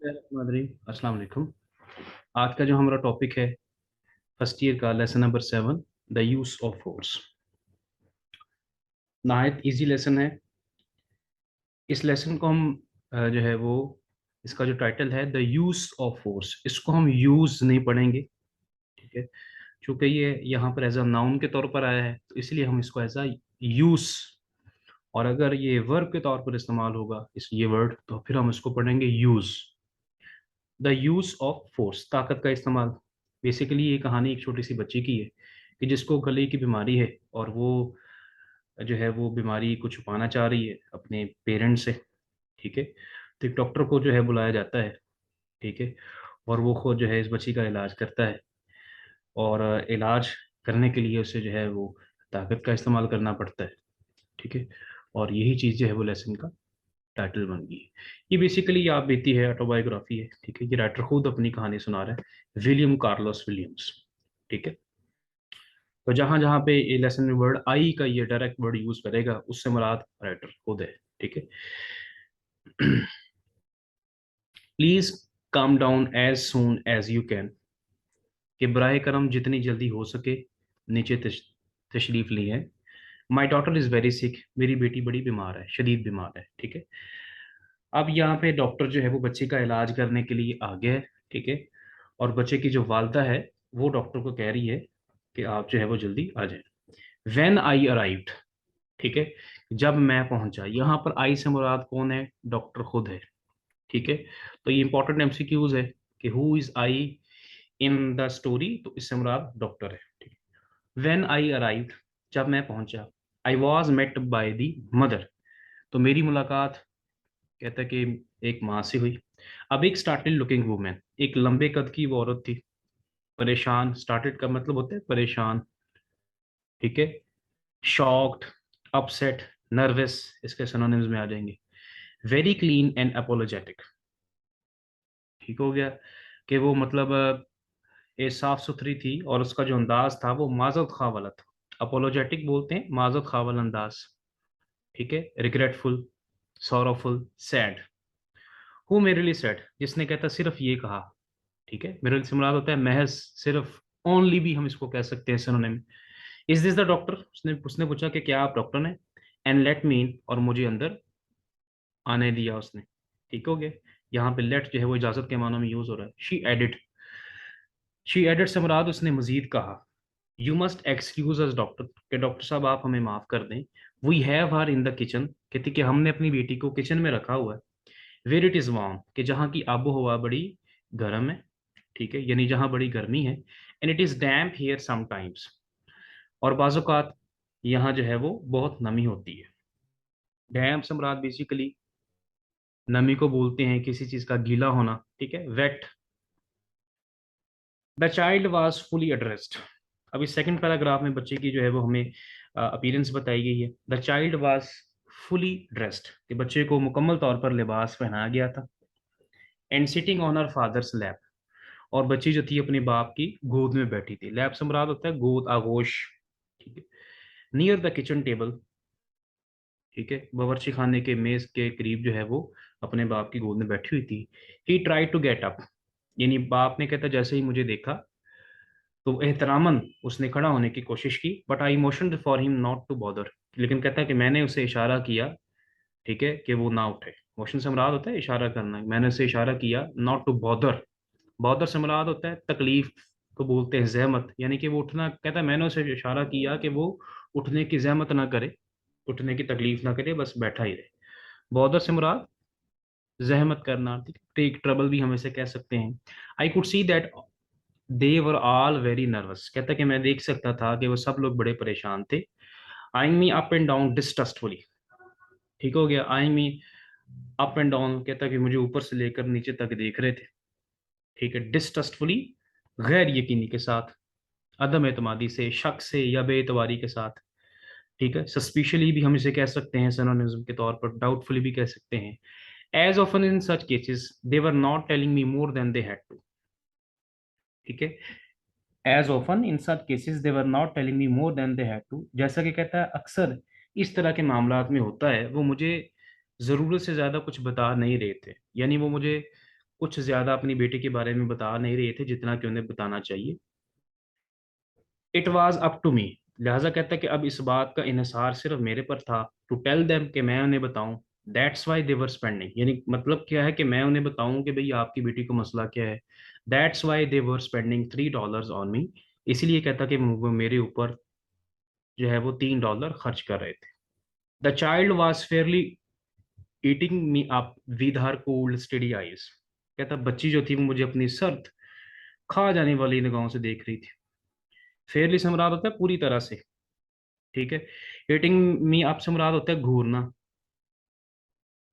अस्सलाम वालेकुम। आज का जो हमारा टॉपिक है फर्स्ट ईयर का lesson number 7, the use of force. नहायत इजी लेसन है। इस लेसन को हम जो है वो इसका जो टाइटल है द यूज ऑफ फोर्स, इसको हम यूज नहीं पढ़ेंगे। ठीक है, क्योंकि ये यहाँ पर एज अ नाउन के तौर पर आया है तो इसलिए हम इसको एज अ यूज, और अगर ये वर्ब के तौर पर इस्तेमाल होगा इस ये वर्ड तो फिर हम इसको पढ़ेंगे use. The use of force, ताकत का इस्तेमाल। बेसिकली ये कहानी एक छोटी सी बच्ची की है कि जिसको गले की बीमारी है और वो जो है वो बीमारी को छुपाना चाह रही है अपने पेरेंट्स से। ठीक है, तो एक डॉक्टर को जो है बुलाया जाता है। ठीक है, और वो खुद जो है इस बच्ची का इलाज करता है, और इलाज करने के लिए उसे जो है वो ताकत का इस्तेमाल करना पड़ता है। ठीक है, और यही चीज़ जो है वो लेसन का टाइटल बन गई है। ये बेसिकली आप बीती है, ऑटोबायोग्राफी है। ठीक है, ये राइटर खुद अपनी कहानी सुना रहा है, विलियम कार्लोस विलियम्स। ठीक है, तो जहां जहां पे ये लेसन में वर्ड आई का ये डायरेक्ट वर्ड यूज करेगा उससे मुराद राइटर खुद है। ठीक है, please calm down as soon as you can, कि बराए करम जितनी जल्दी हो सके नीचे तशरीफ ली है। My daughter is very sick, मेरी बेटी बड़ी बीमार है, शदीद बीमार है। ठीक है, अब यहाँ पे डॉक्टर जो है वो बच्चे का इलाज करने के लिए आ गया है। ठीक है, और बच्चे की जो वालदा है वो डॉक्टर को कह रही है कि आप जो है वो जल्दी आ जाए। वेन आई अराइव्ड, ठीक है, जब मैं पहुंचा। यहाँ पर आई से मुराद कौन है? डॉक्टर खुद है। ठीक है, तो ये इंपॉर्टेंट एमसीक्यूज है कि who is I in the story, तो इससे मुराद डॉक्टर है। ठीक है, वेन आई अराइव्ड, जब मैं पहुंचा। I was met by the mother, तो मेरी मुलाकात कहता है कि एक माँ से हुई। अब एक स्टार्टेड लुकिंग वूमेन, एक लंबे कद की वो औरत थी। परेशान, स्टार्टेड का मतलब होता है परेशान। ठीक है, शॉक्ड, अपसेट, नर्वस, इसके सिनोनिम्स में आ जाएंगे। वेरी क्लीन एंड अपोलोजेटिक, ठीक हो गया कि वो मतलब ये साफ सुथरी थी और उसका जो अंदाज था वो माजरत खा वाला था। अपोलोजेटिक बोलते हैं माजरत खा वाला अंदाज। ठीक है, रिग्रेटफुल, सॉरोफुल, सैड। हु मेरे लिए सैड, जिसने कहता सिर्फ ये कहा। ठीक है, मेरे से मुराद होता है महज, सिर्फ, ओनली भी हम इसको कह सकते हैं synonym. Is this the doctor, उसने उसने पूछा कि क्या आप डॉक्टर हैं। एंड लेट मी इन, और मुझे अंदर आने दिया उसने। ठीक हो गया, यहाँ पे लेट जो है वो इजाजत के मानों में यूज हो रहा है। शी एडिड से मुराद उसने मजीद कहा। You must excuse us doctor, के डॉक्टर साहब आप हमें माफ कर दें। We have her in the kitchen, कहती कि हमने अपनी बेटी को किचन में रखा हुआ है। वेर इट इज वार्म, कि जहाँ की आबो हवा बड़ी गर्म है। ठीक है, यानी जहाँ बड़ी गर्मी है। And it is damp here sometimes, और बाज़ यहाँ जो है वो बहुत नमी होती है। डैम्प से मुराद बेसिकली नमी को बोलते हैं किसी चीज का गीला होना। ठीक है, wait. The child was fully addressed, अभी सेकंड पैराग्राफ में बच्चे की जो है वो हमें अपीयरेंस बताई गई है। The child was fully dressed, कि बच्चे को मुकम्मल तौर पर लिबास पहनाया गया था। And sitting on her father's lap, और बच्ची जो थी अपने बाप की गोद में बैठी थी। लैप से मुराद होता है गोद, आगोश। ठीक है, नियर द किचन टेबल, ठीक है, बावर्ची खाने के मेज के करीब जो है वो अपने बाप की गोद में बैठी हुई थी। ही ट्राई टू गेट अप, यानी बाप ने कहता जैसे ही मुझे देखा तो एहतरामन उसने खड़ा होने की कोशिश की। But I motion for him not to bother, लेकिन कहता है कि मैंने उसे इशारा किया, ठीक है, कि वो ना उठे। मोशन से मुराद होता है इशारा करना, मैंने उसे इशारा किया नॉट टू बॉदर। बॉदर से मुराद होता है तकलीफ को बोलते हैं जहमत, यानी कि वो उठना, कहता है मैंने उसे इशारा किया कि वो उठने की जहमत ना करे, उठने की तकलीफ ना करे, बस बैठा ही रहे। बॉदर से मुराद जहमत करना। ठीक, टेक ट्रबल भी हम इसे कह सकते हैं। I could see that they were all very nervous, कहता कि मैं देख सकता था कि वो सब लोग बड़े परेशान थे। आईइंग मी अप एंड डाउन डिस्ट्रस्टफुली, ठीक हो गया, आईइंग मी अप एंड डाउन, कहता कि मुझे ऊपर से लेकर नीचे तक देख रहे थे। ठीक है, डिस्ट्रस्टफुली, गैर यकीनी के साथ, अदम एतमादी से, शक से या बेतवारी के साथ। ठीक है, सस्पिशली भी हम इसे कह सकते हैं सिनोनिम्स के तौर पर, डाउटफुली भी कह सकते हैं। As often in such cases they were not telling me more than they had to. ठीक है, as often in such cases they were not telling me more than they had to, जैसा कि कहता है अक्सर इस तरह के मामलात में होता है वो मुझे ज़रूरत से ज़्यादा कुछ बता नहीं रहे थे, यानी वो मुझे कुछ ज्यादा अपनी बेटी के बारे में बता नहीं रहे थे जितना कि उन्हें बताना चाहिए। It was up to me, लिहाजा कहता है कि अब इस बात का इन्हिसार सिर्फ मेरे पर था, टू टेल देम कि मैं उन्हें बताऊं, that's why they were spending, यानी मतलब क्या है कि मैं उन्हें बताऊं कि भाई आपकी बेटी को मसला क्या है, that's why they were spending $3 on me, इसलिए कहता कि वो मेरे ऊपर जो है वो $3 खर्च कर रहे थे। The child was Fairlie eating me up with her cold study eyes, कहता बच्ची जो थी वो मुझे अपनी सर्द खा जाने वाली निगाहों से देख रही थी। फेयरली से मुराद होता है पूरी तरह से, ठीक है। ईटिंग मी अप से मुराद होता है घूरना,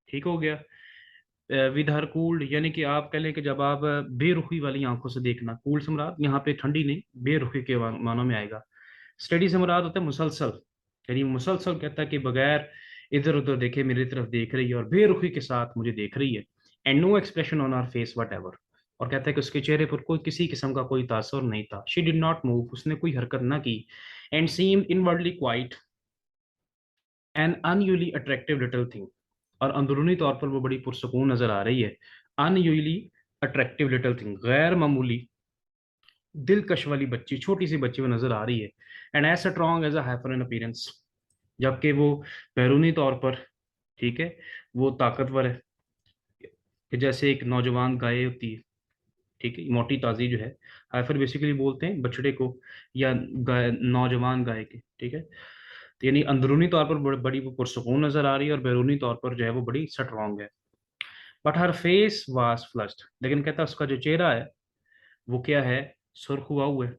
ठीक हो गया। विद हर कूल्ड यानी कि आप कह लें कि जब आप बेरुखी वाली आंखों से देखना, कूल्ड से मुराद यहाँ पे ठंडी नहीं, बेरुखी के मानों में आएगा। स्टडी से मुराद होता है मुसलसल, यानी मुसलसल कहता है कि बगैर इधर उधर देखे मेरी तरफ देख रही है और बेरुखी के साथ मुझे देख रही है। And no expression on our face whatever, और कहता है कि उसके चेहरे पर कोई किसी किस्म का कोई तासर नहीं था। शी डिड नॉट मूव, उसने कोई हरकत ना की। And seemed inwardly quite an unusually attractive little thing, और अंदरूनी तौर पर वो बड़ी पुरसकून नजर आ रही है। अनयूजली अट्रैक्टिव लिटिल थिंग, गैर मामूली दिलकश वाली बच्ची, छोटी सी बच्ची वो नजर आ रही है। And as strong as a heifer in appearance, जबकि वो बैरूनी तौर पर, ठीक है, वो ताकतवर है कि जैसे एक नौजवान गाय होती है, ठीक है, मोटी ताजी जो है। हाइफर बेसिकली बोलते हैं बछड़े को या गाय, नौजवान गाय के, ठीक है। तो यानी अंदरूनी तौर पर बड़ी वो पुरसकून नजर आ रही है और बैरूनी तौर पर जो है वो बड़ी स्ट्रॉन्ग है। But her face was flushed, लेकिन कहता है उसका जो चेहरा है वो क्या है, सुर्ख हुआ है।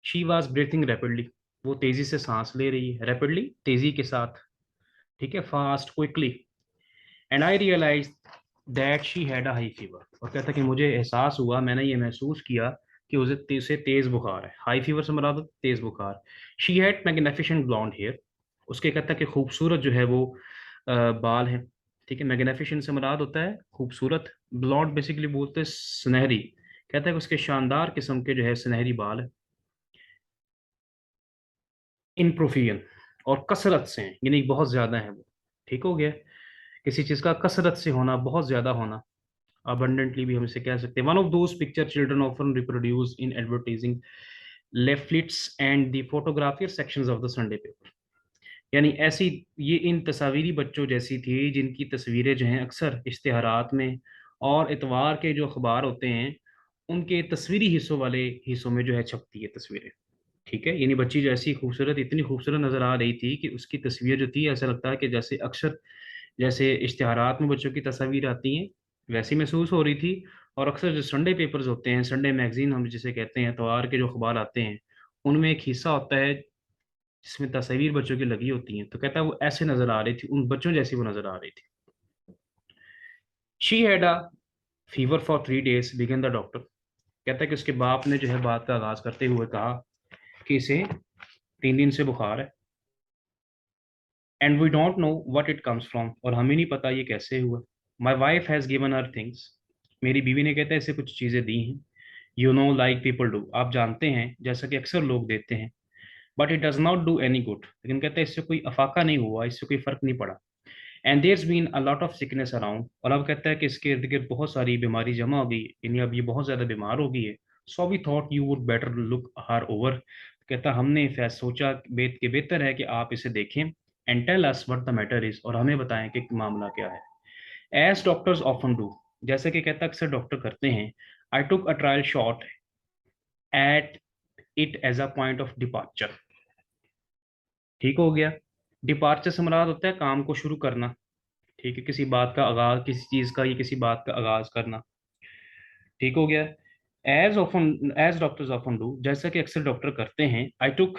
शी वाज ब्रीथिंग रैपिडली, वो तेजी से सांस ले रही है, रैपिडली तेजी के साथ, ठीक है, fast quickly. And I realise that she had a high fever, और कहता है कि मुझे एहसास हुआ, मैंने ये महसूस किया कि उसे तेज बुखार है। हाई फीवर से मुराद तेज बुखार। She had magnificent blonde hair, उसके कहता है कि खूबसूरत जो है वो बाल है, ठीक है। मैग्निफिसेंट से मुराद होता है खूबसूरत, ब्लॉन्ड बेसिकली बोलते हैं सुनहरी, कहता है कि उसके शानदार किस्म के जो है सुनहरी बाल है। इन प्रोफियन, और कसरत से हैं, यानी बहुत ज्यादा है वो, ठीक हो गया। किसी चीज का कसरत से होना, बहुत ज्यादा होना, abundantly भी हम इसे कह सकते हैं। One of those picture children often reproduce in advertising leaflets and the photogravure sections of the Sunday paper, यानी ऐसी, ये इन तस्वीरी बच्चों जैसी थी जिनकी तस्वीरें जो हैं अक्सर इश्तिहारात में और इतवार के जो अखबार होते हैं उनके तस्वीरी हिस्सों वाले हिस्सों में जो है छपती है तस्वीरें, ठीक है। यानी बच्ची जो ऐसी खूबसूरत, इतनी खूबसूरत नजर आ रही थी कि उसकी तस्वीर जो थी ऐसा लगता है कि जैसे अक्सर जैसे इश्तिहारात में बच्चों की तस्वीर आती हैं वैसी महसूस हो रही थी। और अक्सर जो संडे पेपर्स होते हैं, संडे मैगजीन हम जिसे कहते हैं, इतवार के जो अखबार आते हैं उनमें एक हिस्सा होता है जिसमें तस्वीर बच्चों की लगी होती हैं। तो कहता है वो ऐसे नजर आ रही थी, उन बच्चों जैसी वो नजर आ रही थी। She had a fever for 3 days began the doctor, कहता है कि उसके बाप ने जो है बात का आगाज करते हुए कहा कि इसे 3 दिन से बुखार है। And we don't know what it comes from, और हमें नहीं पता ये कैसे हुआ। My wife has given her things, मेरी बीवी ने कहता है इसे कुछ चीज़ें दी हैं। You know like people do, आप जानते हैं जैसा कि अक्सर लोग देते हैं। But it does not do any good, लेकिन कहता है इससे कोई अफाका नहीं हुआ, इससे कोई फर्क नहीं पड़ा। And there's been a lot of sickness around, और अब कहता है कि इसके इर्द गिर्द बहुत सारी बीमारी जमा हो गई, यानी अब ये बहुत ज़्यादा बीमार हो गई है। So we thought you would better look her over, कहता हमने फैस सोचा के बेहतर है कि आप इसे देखें। And tell us what the matter is, और हमें बताएं कि मामला क्या है। एज डॉक्टर्स ऑफन डू, जैसे कि कहता अक्सर डॉक्टर करते हैं। I took a trial shot at it as a point of departure, ठीक हो गया। डिपार्चर से मुराद होता है काम को शुरू करना, ठीक है, किसी बात का आगाज, किसी चीज का या किसी बात का आगाज करना, ठीक हो गया। एज डॉक्टर्स ऑफन डू, जैसा कि अक्सर डॉक्टर करते हैं। I took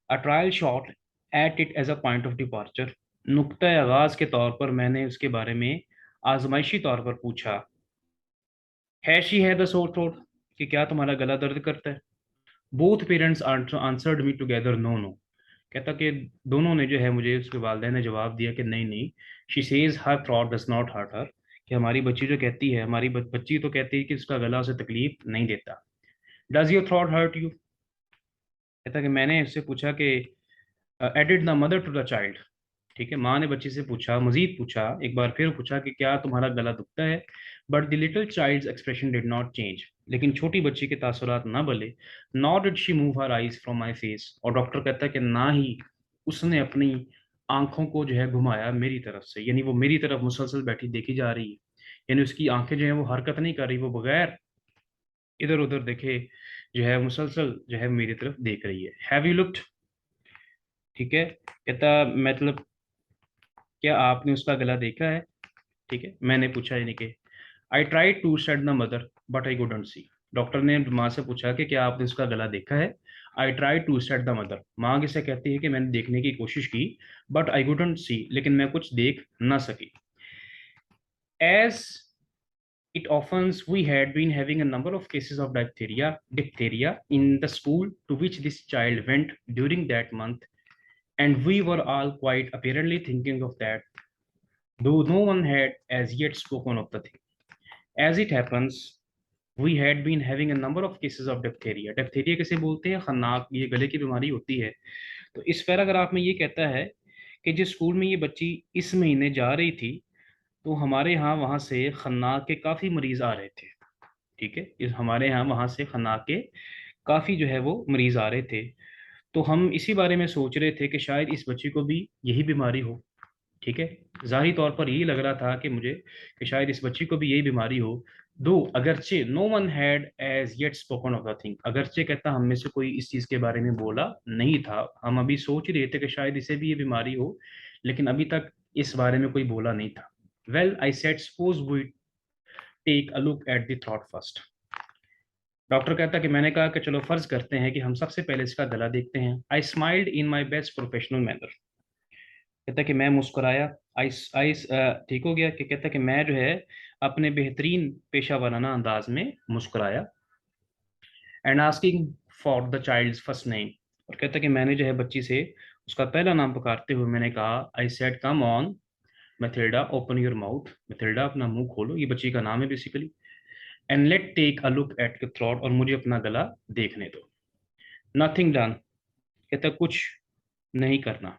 a trial shot at it as a point of departure, नुक्ता आगाज के तौर पर मैंने उसके बारे में आजमाइशी तौर पर पूछा। है शी है द सोर थ्रोट, कि क्या तुम्हारा गला दर्द करता है। बोथ पेरेंट्स आंसर्ड मी टुगेदर नो नो, कहता कि दोनों ने जो है, मुझे उसके वालिदैन ने जवाब दिया कि नहीं नहीं। She says her throat does not hurt her, कि हमारी बच्ची जो कहती है, हमारी बच्ची तो कहती है कि उसका गला उसे तकलीफ नहीं देता। Does your throat hurt you, कहता कि मैंने उससे पूछा कि added the mother to the child, ठीक है, माँ ने बच्ची से पूछा, मजीद पूछा, एक बार फिर पूछा कि क्या तुम्हारा गला दुखता है? But the little child's expression did not change, लेकिन छोटी बच्ची के तासुरात ना बदले। Not did she move her eyes from my face, और डॉक्टर कहता है कि ना ही उसने अपनी आंखों को जो है घुमाया मेरी तरफ से, यानी वो मेरी तरफ मुसलसल बैठी देखी जा रही है, यानी उसकी आंखें जो है वो हरकत नहीं कर रही, वो बगैर इधर उधर देखे जो है मुसलसल जो है मेरी तरफ देख रही है। Have you looked? ठीक है, कहता मतलब क्या आपने उसका गला देखा है? ठीक है, मैंने पूछा यानी कि I try to set the mother but I couldn't see. Doctor ने माँ से पूछा कि क्या आपने उसका गला देखा है? I try to set the mother, माँ किसे कहती है कि मैंने देखने की कोशिश की, बट आई कुडंट सी, लेकिन मैं कुछ देख ना सकी। As it often we had been having a number of cases of diphtheria in the school to which this child went during that month, and we were all quite apparently thinking of that, though no one had as yet spoken of the thing. As it happens, we had been having a number of cases of diphtheria. Diphtheria किसे बोलते हैं? खन्नाक, ये गले की बीमारी होती है। तो इस पैराग्राफ में ये कहता है कि जिस स्कूल में ये बच्ची इस महीने जा रही थी, तो हमारे यहाँ वहाँ से खन्नाक के काफ़ी मरीज आ रहे थे। ठीक है, इस हमारे यहाँ वहाँ से खन्नाक के काफ़ी जो है वो मरीज आ रहे थे। तो हम इसी बारे में सोच रहे थे कि शायद इस बच्ची को भी यही बीमारी हो। ठीक है, ज़ाहिरी तौर पर यही लग रहा था कि मुझे कि शायद इस बच्ची को भी यही बीमारी हो। दो अगरचे no one had as yet spoken of the thing, अगरचे कहता हम में से कोई इस चीज़ के बारे में बोला नहीं था, हम अभी सोच ही रहे थे कि शायद इसे भी ये बीमारी हो, लेकिन अभी तक इस बारे में कोई बोला नहीं था। Well I said suppose we take a look at the throat first. Doctor कहता कि मैंने कहा कि चलो फर्ज करते हैं कि हम सबसे पहले इसका गला देखते हैं। I smiled in my best professional manner, कहता कि मैं मुस्कुराया। आइस आइस ठीक हो गया कि कहता कि मैं जो है अपने बेहतरीन पेशा वाराना अंदाज में मुस्कुराया। And asking for the child's first name, और कहता कि मैंने जो है बच्ची से उसका पहला नाम पुकारते हुए मैंने कहा, I said come on Matilda open your mouth, Matilda अपना मुंह खोलो, ये बच्ची का नाम है basically. And let take a look at the throat, और मुझे अपना गला देखने दो। नथिंग डन, कहता कुछ नहीं करना।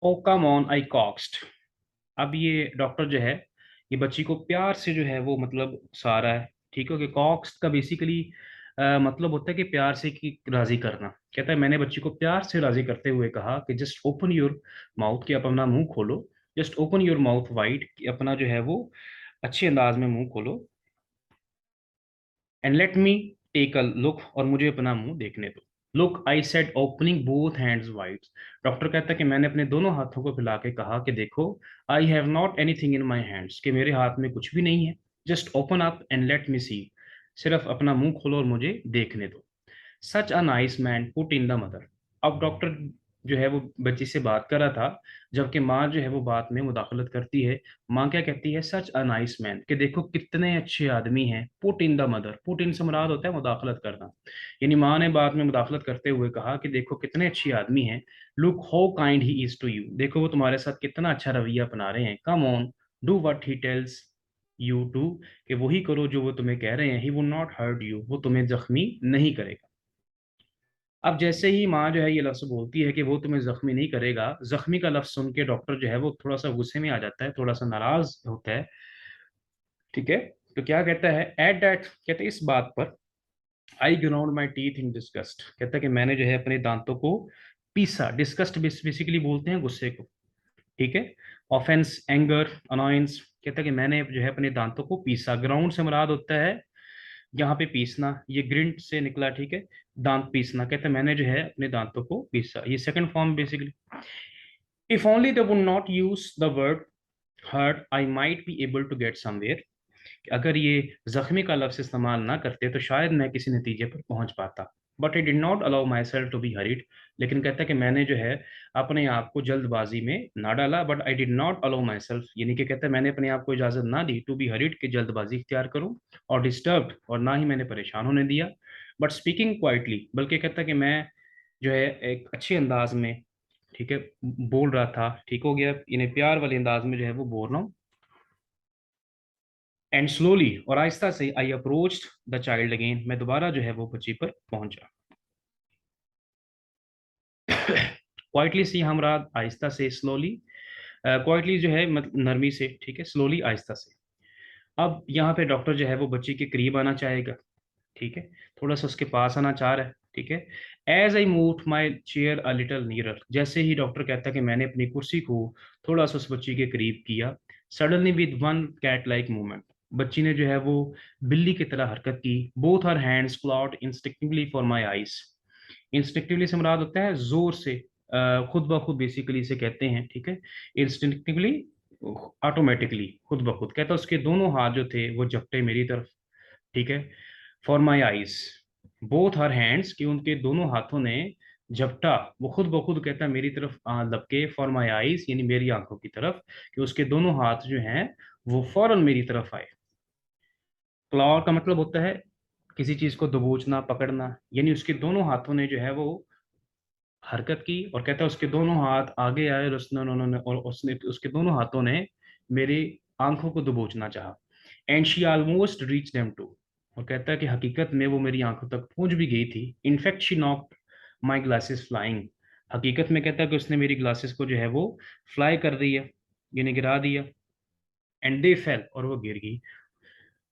ओ कम ऑन आई कॉक्स्ट, अब ये डॉक्टर जो है ये बच्ची को प्यार से जो है वो मतलब सहारा है। ठीक है, कि कॉक्स का बेसिकली मतलब होता है कि प्यार से कि राजी करना। कहता है मैंने बच्ची को प्यार से राजी करते हुए कहा कि जस्ट ओपन योर माउथ, कि आप अपना मुंह खोलो। Just open your mouth wide, कि अपना जो है वो अच्छे अंदाज में मुंह खोलो। And let me take a look, और मुझे अपना मुंह देखने दो। Look I said opening both hands wide, doctor कहता है कि मैंने अपने दोनों हाथों को फैला के कहा कि देखो, I have not anything in my hands, कि मेरे हाथ में कुछ भी नहीं है। Just open up and let me see, सिर्फ अपना मुंह खोलो और मुझे देखने दो। Such a nice man put in the mother, अब डॉक्टर जो है वो बच्ची से बात कर रहा था, जबकि माँ जो है वो बात में मुदाखलत करती है। माँ क्या कहती है? सच अ नाइस मैन, कि देखो कितने अच्छे आदमी हैं। Put in the mother, put in से मुराद होता है मुदाखलत करना, यानी माँ ने बात में मुदाखलत करते हुए कहा कि देखो कितने अच्छे आदमी हैं। Look how kind he is to you, देखो वो तुम्हारे साथ कितना अच्छा रवैया अपना रहे हैं। Come on do what he tells you to, कि वही करो जो वो तुम्हें कह रहे हैं। He will not hurt you, वो तुम्हें जख्मी नहीं करेगा। अब जैसे ही माँ जो है ये लफ्ज़ बोलती है कि वो तुम्हें जख्मी नहीं करेगा, जख्मी का लफ्ज़ सुन के डॉक्टर जो है वो थोड़ा सा गुस्से में आ जाता है, थोड़ा सा नाराज होता है। ठीक है, तो क्या कहता है? एट दैट, कहते हैं इस बात पर, I ground my teeth in disgust, कहता है कि मैंने जो है अपने दांतों को पीसा। डिस्गस्ट बेसिकली बोलते हैं गुस्से को। ठीक है, ऑफेंस, एंगर, अनॉयंस, कहता है कि मैंने जो है अपने दांतों को पीसा। ग्राउंड से मुराद होता है यहाँ पे पीसना, ये ग्रिंट से निकला। ठीक है, दांत पीसना, कहते हैं मैंने जो है अपने दांतों को पीसा, ये second form basically. If only they would not use the word hurt I might be able to get somewhere, अगर ये जख्मी का लफ्ज इस्तेमाल ना करते तो शायद मैं किसी नतीजे पर पहुंच पाता। But I did not allow myself to be hurried, लेकिन कहता है कि मैंने जो है अपने आप को जल्दबाजी में ना डाला। But I did not allow my self, यानी कि कहता है मैंने अपने आप को इजाजत ना दी टू बी हरीड, कि जल्दबाजी इख्तियार करूं, और डिस्टर्ब्ड, और ना ही मैंने परेशान होने दिया। बट स्पीकिंग क्वाइटली, बल्कि कहता है कि मैं जो है एक अच्छे अंदाज में, ठीक है, बोल रहा था। ठीक हो गया, इन्हें प्यार वाले अंदाज में जो है वो बोल रहा हूँ। एंड स्लोली, और आहिस्ता से, आई अप्रोच्ड द चाइल्ड अगेन, मैं दोबारा जो है वो बच्ची पर पहुंचा। क्वाइटली सी हमराद आहिस्ता से, स्लोली, क्वाइटली जो है मतलब नरमी से, ठीक है, स्लोली आहिस्ता से। अब यहाँ पे डॉक्टर जो है वो बच्चे के करीब आना चाहेगा, ठीक है, थोड़ा सा उसके पास आना चाह रहा है, ठीक है। As I move my chair a little nearer, जैसे ही डॉक्टर कहता है कि मैंने अपनी कुर्सी को थोड़ा सा उस बच्ची के करीब किया, suddenly with one cat like movement, बच्ची ने जो है वो बिल्ली की तरह हरकत की। Both her hands Claude instinctively for my eyes. Instinctively से मुराद होता है जोर से, खुद ब खुद बेसिकली इसे कहते हैं, ठीक है। इंस्टिंक्टिवली, ऑटोमेटिकली, खुद ब खुद कहता है, उसके दोनों हाथ जो थे वो झपटे मेरी तरफ, ठीक है। For my eyes, both her hands, कि उनके दोनों हाथों ने झपटा, वो खुद ब खुद कहता है मेरी तरफ लपके, फॉर माई आईज यानी मेरी आंखों की तरफ, कि उसके दोनों हाथ जो हैं वो फौरन मेरी तरफ आए। क्लॉ का मतलब होता है किसी चीज को दबोचना, पकड़ना, यानी उसके दोनों हाथों ने जो है वो हरकत की, और कहता है उसके दोनों हाथ आगे आए, और उसने उन्होंने और उसने उसके दोनों हाथों ने मेरी आंखों को दबोचना चाहा। And she almost reach them too, और कहता है कि हकीकत में वो मेरी आंखों तक पहुंच भी गई थी। In fact she knocked my glasses flying, हकीकत में कहता है कि उसने मेरी ग्लासेस को जो है वो फ्लाई कर दिया, यानी गिरा दिया। एंड दे फेल, और वो गिर गई।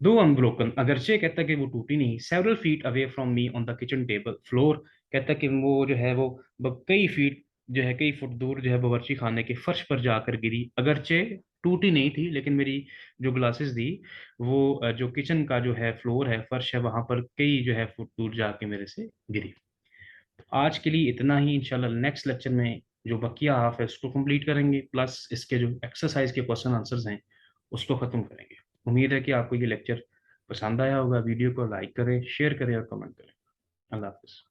दो अनब्रोकन, अगरचे कहता कि वो टूटी नहीं, several feet away from me on the kitchen table floor, कहता कि वो जो है वो कई फीट जो है, कई फुट दूर जो है बावर्ची खाने के फर्श पर जाकर गिरी। अगरचे टूटी नहीं थी, लेकिन मेरी जो ग्लासेस थी वो जो किचन का जो है फ्लोर है, फर्श है, वहां पर कई जो है फुट दूर जाके मेरे से गिरी। आज के लिए इतना ही, इंशाल्लाह नेक्स्ट लेक्चर में जो बकिया हाफ है उसको कंप्लीट करेंगे, प्लस इसके जो एक्सरसाइज के क्वेश्चन आंसर्स हैं उसको ख़त्म करेंगे। उम्मीद है कि आपको ये लेक्चर पसंद आया होगा। वीडियो को लाइक करें, शेयर करें और कमेंट करें। अल्लाह हाफिज़।